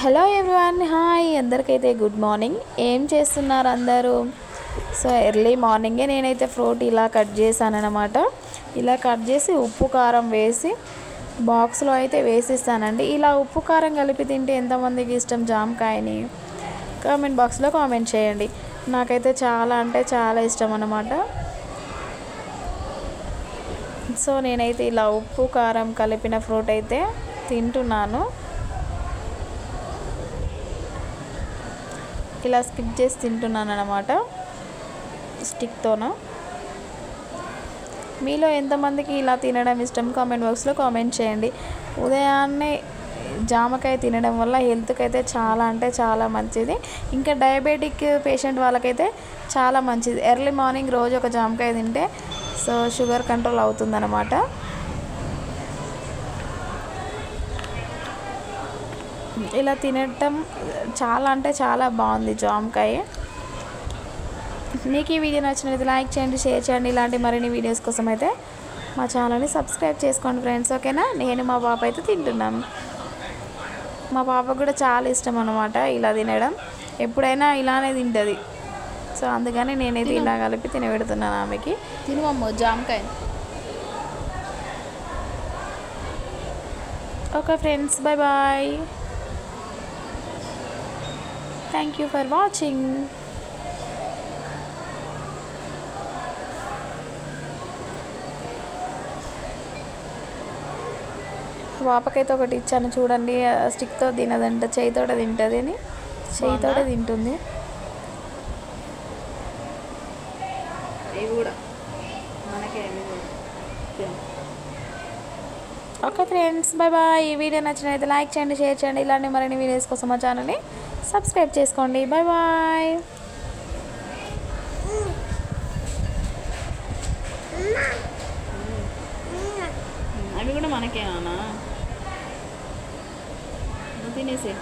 Hello everyone, hi అందరికైతే good morning. ఏం చేస్తున్నారు అందరూ? సో ఎర్లీ మార్నింగే నేనైతే ఫ్రూట్ ఇలా కట్ చేశానన్నమాట. ఇలా కట్ చేసి ఉప్పు కారం వేసి బాక్స్లో అయితే వేసిస్తానండి. ఇలా ఉప్పు కారం కలిపి తింటే ఎంతమందికి ఇష్టం జామకాయని కామెంట్ బాక్స్లో కామెంట్ చేయండి. నాకైతే చాలా అంటే చాలా ఇష్టం అన్నమాట. సో నేనైతే ఇలా ఉప్పు కారం కలిపిన ఫ్రూట్ అయితే తింటున్నాను. ఇలా స్కిప్ చేసి తింటున్నాను అన్నమాట స్టిక్తోన. మీలో ఎంతమందికి ఇలా తినడం ఇష్టం కామెంట్ బాక్స్లో కామెంట్ చేయండి. ఉదయాన్నే జామకాయ తినడం వల్ల హెల్త్కి అయితే చాలా అంటే చాలా మంచిది. ఇంకా డయాబెటిక్ పేషెంట్ వాళ్ళకైతే చాలా మంచిది. ఎర్లీ మార్నింగ్ రోజు ఒక జామకాయ తింటే సో షుగర్ కంట్రోల్ అవుతుందన్నమాట. ఇలా తినటం చాలా అంటే చాలా బాగుంది జామకాయ. మీకు ఈ వీడియో నచ్చినట్లయితే లైక్ చేయండి, షేర్ చేయండి. ఇలాంటి మరిన్ని వీడియోస్ కోసం అయితే మా ఛానల్ని సబ్స్క్రైబ్ చేసుకోండి ఫ్రెండ్స్, ఓకేనా? నేను మా పాప అయితే తింటున్నాను. మా పాపకు కూడా చాలా ఇష్టం అన్నమాట ఇలా తినడం. ఎప్పుడైనా ఇలానే తింటుంది. సో అందుకని నేనైతే ఇలా కలిపి తినబెడుతున్నాను ఆమెకి. తినవమ్మో జామకాయ. Okay friends, bye bye. Thank you for watching. పాపకైతే ఒకటి ఇచ్చాను చూడండి, స్టిక్తో తినదంట, చేయితోట తింటుంది అని. చేయితోట తింటుంది. Okay friends, bye bye. ఈ వీడియో నచ్చినట్లయితే లైక్ చేయండి, షేర్ చేయండి. ఇలాంటి మరిన్ని వీడియోస్ కోసం మా ఛానల్ని సబ్స్క్రైబ్ చేసుకోండి. Bye bye. అవి కూడా మనకేనా? తినేసే.